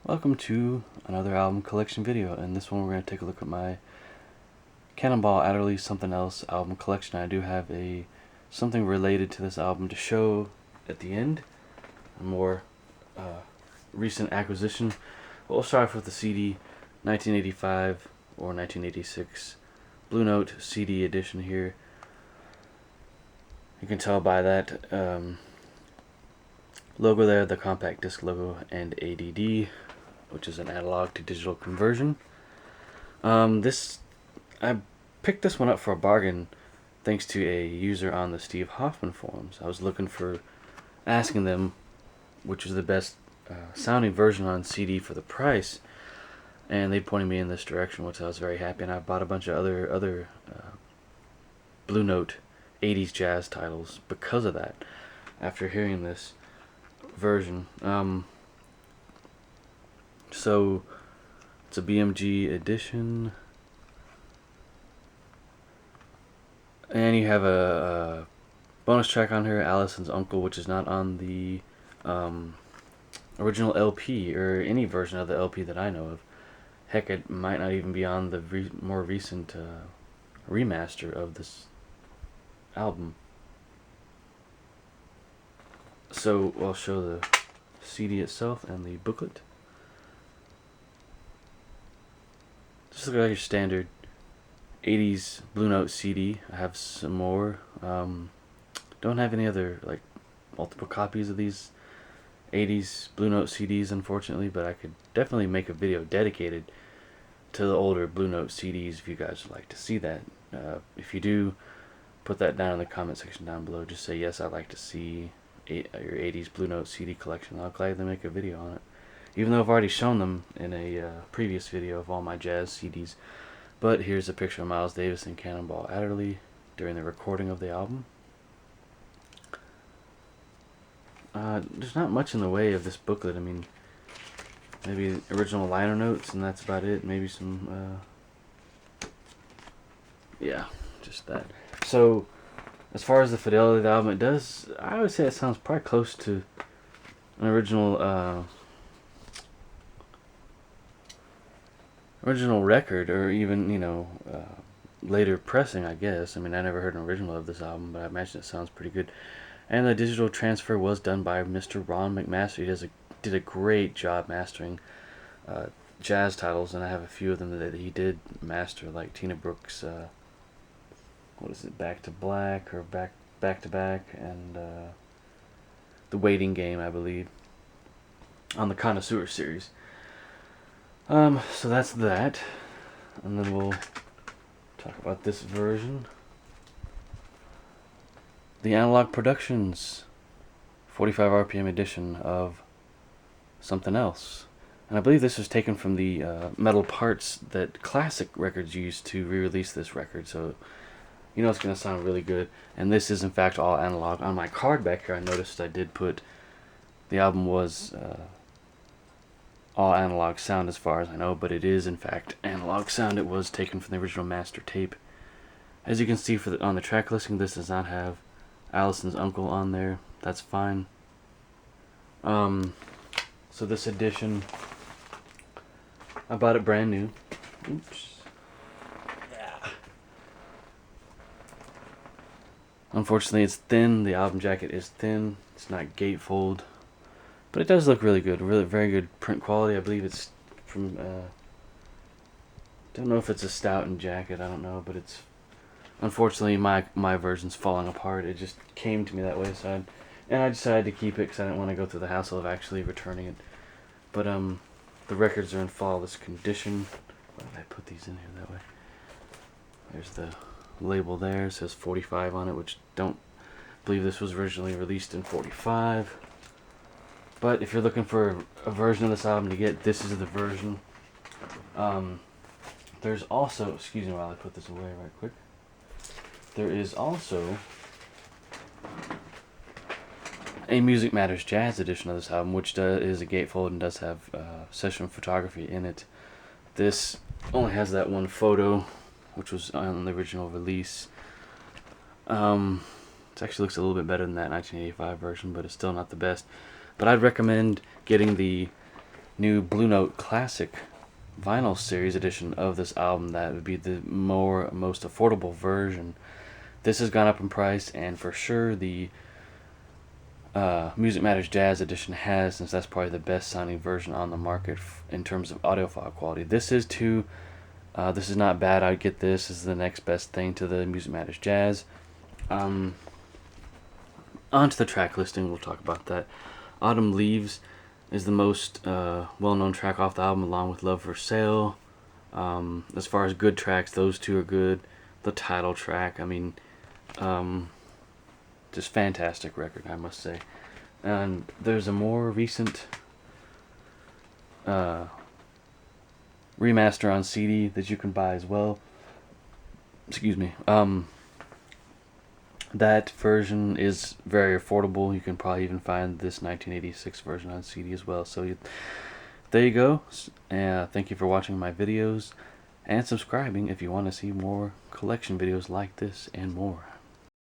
Welcome to another album collection video. In this one we're going to take a look at my Cannonball Adderely Somethin Else album collection. I do have something related to this album to show at the end, a more recent acquisition. But we'll start off with the CD 1985 or 1986 Blue Note CD edition here. You can tell by that logo there, the compact disc logo, and ADD, which is an analog to digital conversion. I picked this one up for a bargain thanks to a user on the Steve Hoffman forums. I was asking them which is the best sounding version on CD for the price, and they pointed me in this direction, which I was very happy. And I bought a bunch of other Blue Note 80s jazz titles because of that after hearing this version. So it's a BMG edition, and you have a bonus track on here, Allison's Uncle, which is not on the original LP or any version of the LP that I know of. Heck, it might not even be on the more recent remaster of this album. So I'll show the CD itself and the booklet. Just look like your standard 80s Blue Note CD. I have some more. Don't have any other like multiple copies of these 80s Blue Note CDs, unfortunately, but I could definitely make a video dedicated to the older Blue Note CDs if you guys would like to see that. If you do, put that down in the comment section down below. Just say yes, I'd like to see your 80s Blue Note CD collection. I'll gladly make a video on it, even though I've already shown them in a previous video of all my jazz CDs. But here's a picture of Miles Davis and Cannonball Adderley during the recording of the album. There's not much in the way of this booklet. I mean, maybe original liner notes, and that's about it. Maybe some, yeah, just that. So, as far as the fidelity of the album, I would say it sounds probably close to an original record, or even, later pressing, I guess. I mean, I never heard an original of this album, but I imagine it sounds pretty good. And the digital transfer was done by Mr. Ron McMaster. He did a great job mastering jazz titles, and I have a few of them that he did master, like Tina Brooks' what is it, Back to Black, or Back to Back, and The Waiting Game, I believe, on the Connoisseur series. So that's that, and then we'll talk about this version. The Analog Productions 45 RPM edition of Somethin Else. And I believe this was taken from the metal parts that Classic Records used to re-release this record, so it's going to sound really good. And this is in fact all analog. On my card back here, I noticed I did put the album was all analog sound as far as I know, but it is in fact analog sound. It was taken from the original master tape. As you can see on the track listing, this does not have Allison's Uncle on there. That's fine. So this edition, I bought it brand new. Oops. Yeah. Unfortunately, it's thin. The album jacket is thin. It's not gatefold, but it does look really good. Really, very good print quality. I believe it's from. Don't know if it's a Stoughton jacket. I don't know, but it's. Unfortunately, my version's falling apart. It just came to me that way, and I decided to keep it because I didn't want to go through the hassle of actually returning it. But the records are in flawless condition. Why did I put these in here that way? There's the label there. It says 45 on it, which don't believe this was originally released in 45. But if you're looking for a version of this album to get, this is the version. There's also, excuse me while I put this away right quick. There is also a Music Matters Jazz edition of this album, which is a gatefold and does have session photography in it. This only has that one photo, which was on the original release. It actually looks a little bit better than that 1985 version, but it's still not the best. But I'd recommend getting the new Blue Note Classic vinyl series edition of this album. That would be the most affordable version. This has gone up in price, and for sure the Music Matters Jazz edition has, since that's probably the best sounding version on the market in terms of audiophile quality. This is not bad. I'd get this. This is the next best thing to the Music Matters Jazz. On to the track listing. We'll talk about that. Autumn Leaves is the most well-known track off the album, along with Love for Sale. As far as good tracks, those two are good. The title track, I mean, just fantastic record, I must say. And there's a more recent remaster on CD that you can buy as well. Excuse me. That version is very affordable. You can probably even find this 1986 version on CD as well. So there you go. Thank you for watching my videos and subscribing if you want to see more collection videos like this and more.